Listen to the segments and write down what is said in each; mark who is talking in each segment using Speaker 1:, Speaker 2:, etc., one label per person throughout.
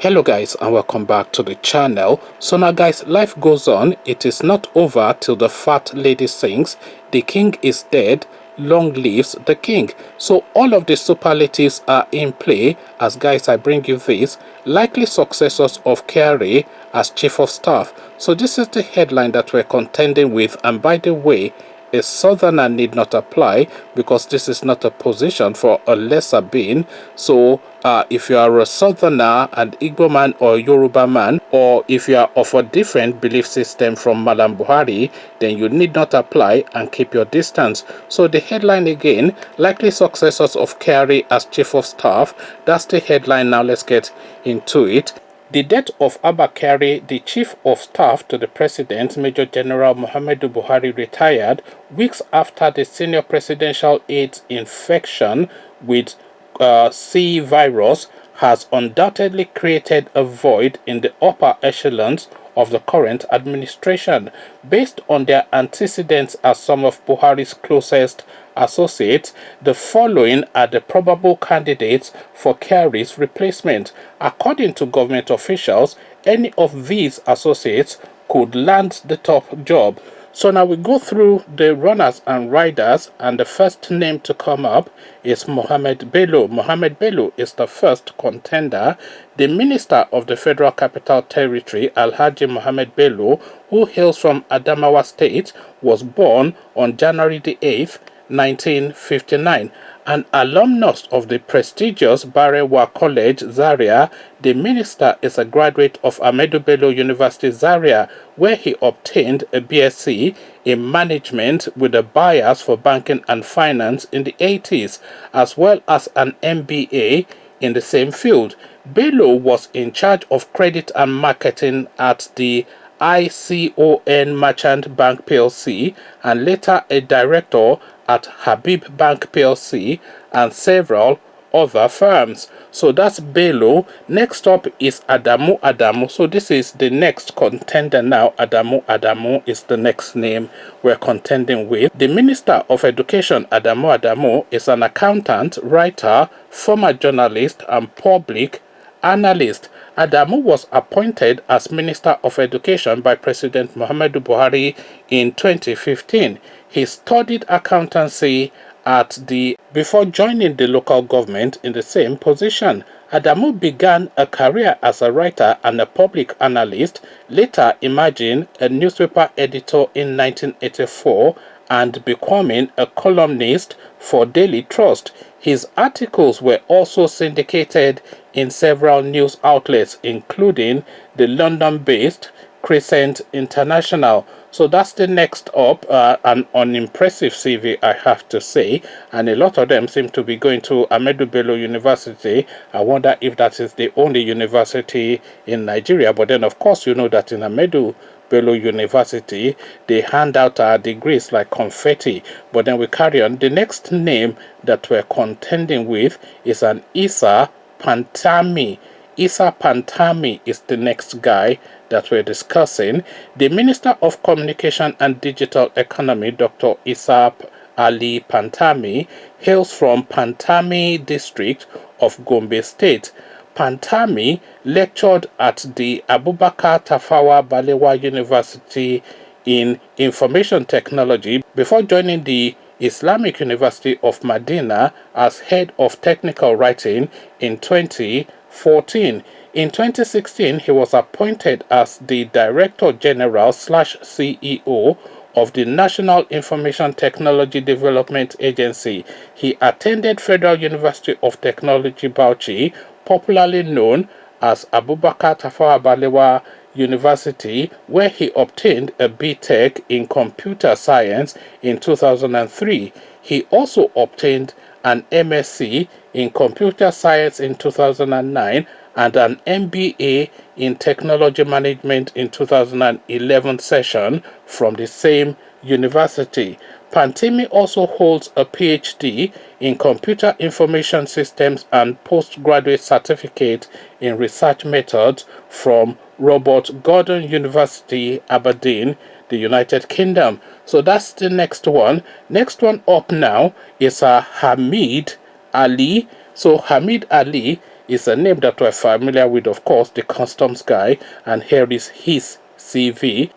Speaker 1: Hello guys, and welcome back to the channel. So now guys, life goes on. It is not over till the fat lady sings, "The king is dead, long lives the king." So all of the superlatives are in play as guys I bring you this likely successors of Kyari as chief of staff. So this is the headline that we're contending with, and by the way, a southerner need not apply because this is not a position for a lesser being. So if you are a southerner, an Igbo man or Yoruba man, or if you are of a different belief system from Mallami, then you need not apply and keep your distance. So the headline again, likely successors of Kyari as chief of staff. That's the headline. Now let's get into it. The death of Abba Kyari, the chief of staff to the president, Major General Muhammadu Buhari, retired weeks after the senior presidential aide's infection with C virus has undoubtedly created a void in the upper echelons of the current administration. Based on their antecedents as some of Buhari's closest associates, the following are the probable candidates for Kyari's replacement. According to government officials, any of these associates could land the top job. So now we go through the runners and riders, and the first name to come up is Mohammed Bello. Mohammed Bello is the first contender. The Minister of the Federal Capital Territory, Alhaji Mohammed Bello, who hails from Adamawa State, was born on January the 8th, 1959. An alumnus of the prestigious Barewa College, Zaria, the minister is a graduate of Ahmadu Bello University, Zaria, where he obtained a BSc in management with a bias for banking and finance in the 80s, as well as an MBA in the same field. Bello was in charge of credit and marketing at the ICON Merchant Bank PLC and later a director at Habib Bank PLC and several other firms. So that's Bello. Next up is Adamu. So this is the next contender now. Adamu is the next name we're contending with. The Minister of Education, Adamu, is an accountant, writer, former journalist and public analyst. Adamu was appointed as Minister of Education by President Muhammadu Buhari in 2015. He studied accountancy before joining the local government in the same position. Adamu began a career as a writer and a public analyst, later emerging a newspaper editor in 1984 and becoming a columnist for Daily Trust. His articles were also syndicated in several news outlets, including the London-based Crescent International. So that's the next up, an unimpressive CV, I have to say, and a lot of them seem to be going to Ahmadu Bello University. I wonder if that is the only university in Nigeria, but then of course you know that in Ahmadu Bello University they hand out our degrees like confetti. But then we carry on. The next name that we're contending with is an Isa Pantami. Isa Pantami is the next guy that we're discussing. The Minister of Communication and Digital Economy, Dr. Isa Ali Pantami, hails from Pantami district of Gombe State. Pantami lectured at the Abubakar Tafawa Balewa University in Information Technology before joining the Islamic University of Medina as head of technical writing in 2014. In 2016, he was appointed as the Director General / CEO of the National Information Technology Development Agency. He attended Federal University of Technology Bauchi, popularly known as Abubakar Tafawa Balewa University, where he obtained a BTech in Computer Science in 2003. He also obtained an MSc in Computer Science in 2009 and an MBA in Technology Management in 2011 session from the same university. Pantimi also holds a PhD in Computer Information Systems and postgraduate certificate in research methods from Robert Gordon University, Aberdeen, the United Kingdom. So that's the next one. Next one up now is Hamid Ali. So Hamid Ali is a name that we're familiar with, of course, the customs guy, and here is his CV.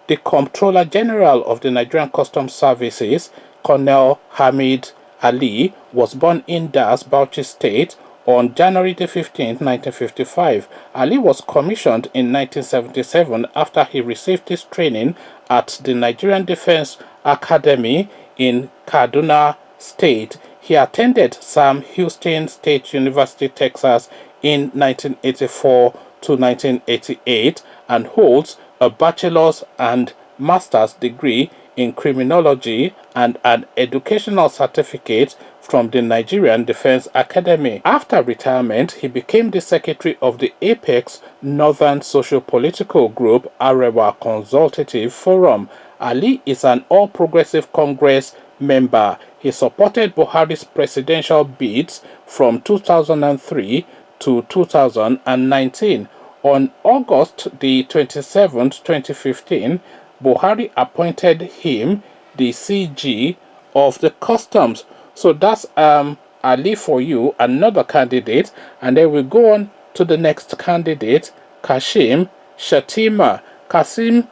Speaker 1: The Comptroller General of the Nigerian Customs Services, Colonel Hamid Ali, was born in Das, Bauchi State, on January the 15th, 1955. Ali was commissioned in 1977 after he received his training at the Nigerian Defense Academy in Kaduna State. He attended Sam Houston State University, Texas in 1984 to 1988 and holds a bachelor's and master's degree in criminology and an educational certificate from the Nigerian Defense Academy. After retirement, he became the secretary of the Apex Northern Socio-Political Group Arewa Consultative Forum. Ali is an All Progressive Congress member. He supported Buhari's presidential bids from 2003 to 2019. On August the 27th, 2015, Buhari appointed him the CG of the Customs. So that's Ali for you, another candidate. And then we go on to the next candidate, Kashim Shettima. Kashim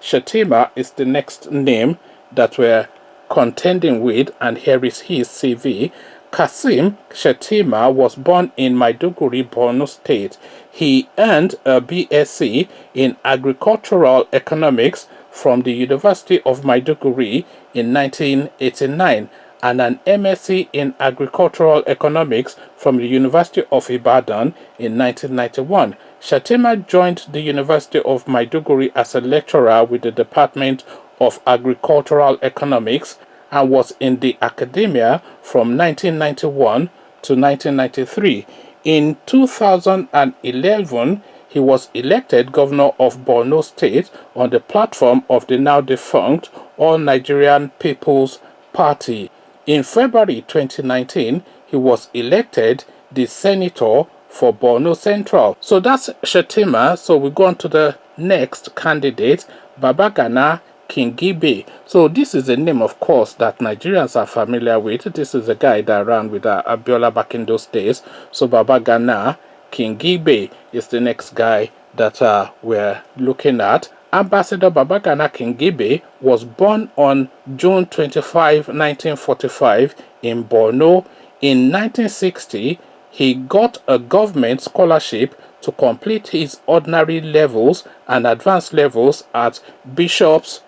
Speaker 1: Shettima is the next name that we're contending with, and here is his CV. Kasim Shettima was born in Maiduguri, Borno State. He earned a BSc in Agricultural Economics from the University of Maiduguri in 1989 and an MSc in Agricultural Economics from the University of Ibadan in 1991. Shettima joined the University of Maiduguri as a lecturer with the Department of Agricultural Economics and was in the academia from 1991 to 1993. In 2011, he was elected governor of Borno State on the platform of the now defunct All Nigerian People's Party. In February 2019, he was elected the senator for Borno Central. So that's Shettima. So we go on to the next candidate, Babagana Kingibe. So this is a name, of course, that Nigerians are familiar with. This is a guy that ran with Abiola back in those days. So Babagana Kingibe is the next guy that we're looking at. Ambassador Babagana Kingibe was born on June 25, 1945 in Borno. In 1960, he got a government scholarship to complete his ordinary levels and advanced levels at Bishop's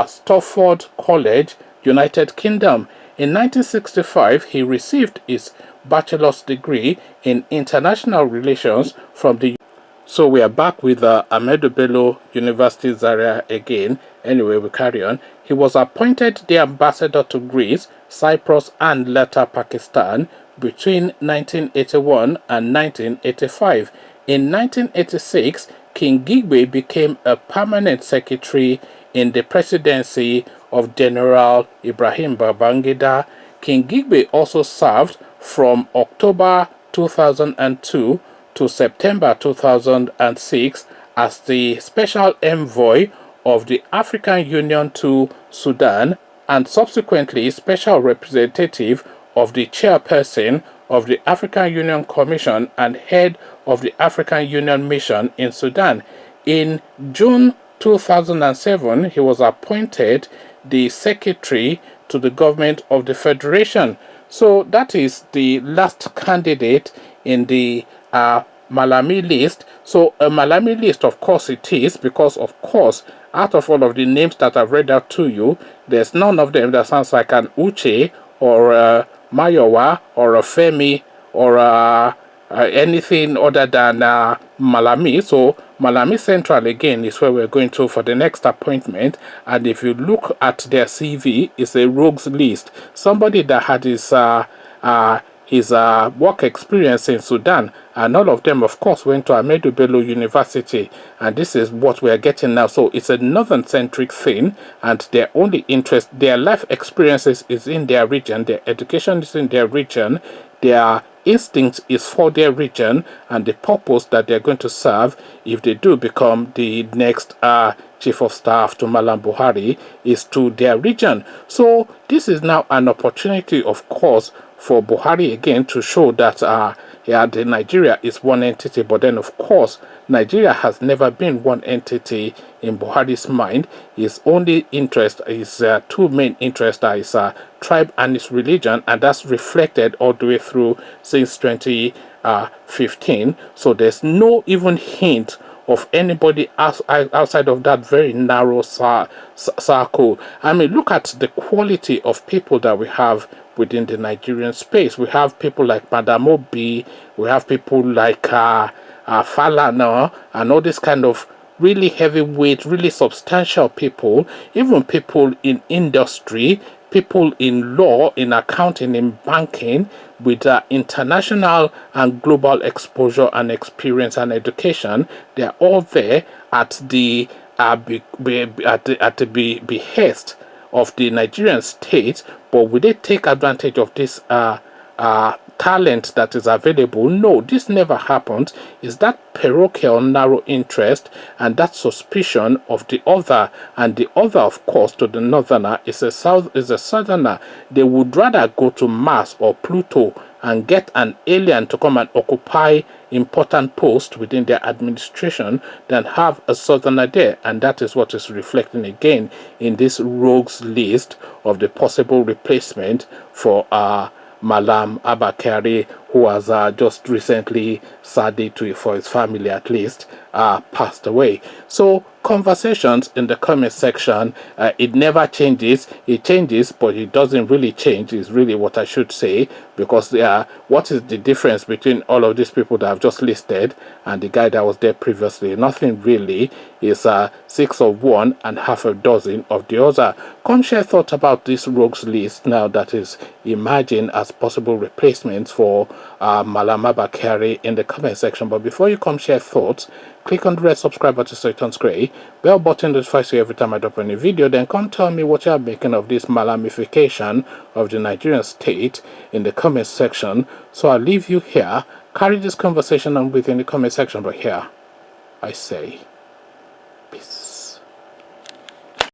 Speaker 1: Stafford College, United Kingdom. In 1965, he received his bachelor's degree in international relations from the. So we are back with Ahmadu Bello University Zaria again. Anyway, we carry on. He was appointed the ambassador to Greece, Cyprus, and later Pakistan between 1981 and 1985. In 1986, Kingibe became a permanent secretary in the presidency of General Ibrahim Babangida. Kingibe also served from October 2002 to September 2006 as the special envoy of the African Union to Sudan and subsequently special representative of the chairperson of the African Union Commission and head of the African Union Mission in Sudan. In June 2007, he was appointed the secretary to the government of the Federation. So that is the last candidate in the Mallami list. So a Mallami list, of course it is, because of course out of all of the names that I've read out to you, there's none of them that sounds like an Uche or a Mayowa or a Femi or anything other than Mallami. So Mallami Central again is where we're going to for the next appointment, and if you look at their CV, it's a rogues list. Somebody that had his work experience in Sudan, and all of them of course went to Ahmadu Bello University, and this is what we're getting now. So it's a northern centric thing, and their only interest, their life experiences is in their region, their education is in their region, their instinct is for their region, and the purpose that they're going to serve if they do become the next chief of staff to Malam Buhari is to their region. So this is now an opportunity, of course, for Buhari again to show that yeah, the Nigeria is one entity. But then, of course, Nigeria has never been one entity in Buhari's mind. His only interest is two main interests: are his tribe and his religion, and that's reflected all the way through since 2015. So there's no even hint of anybody outside of that very narrow circle. I mean, look at the quality of people that we have within the Nigerian space. We have people like Madam Obi, we have people like Falana, and all this kind of really heavyweight, really substantial people, even people in industry, people in law, in accounting, in banking, with international and global exposure and experience and education. They're all there at the behest of the Nigerian state. But will they take advantage of this talent that is available? No, this never happened. Is that parochial narrow interest and that suspicion of the other, and the other, of course, to the northerner is a southerner. They would rather go to Mars or Pluto and get an alien to come and occupy important posts within their administration than have a southerner there. And that is what is reflecting again in this rogues list of the possible replacement for Malam Abba Kyari, who has just recently, sadly for his family at least, passed away. So conversations in the comment section, it never changes. It changes, but it doesn't really change, is really what I should say, because what is the difference between all of these people that I've just listed and the guy that was there previously? Nothing really. Is 6 of one and half a dozen of the other. Come share thoughts about this rogues list now that is emerging as possible replacements for Malam Abba Kyari in the comment section. But before you come share thoughts, click on the red subscribe button so it turns grey. Bell button notifies you every time I drop a new video. Then come tell me what you are making of this Malamification of the Nigerian state in the comment section. So I'll leave you here. Carry this conversation on within the comment section. But here, I say, peace.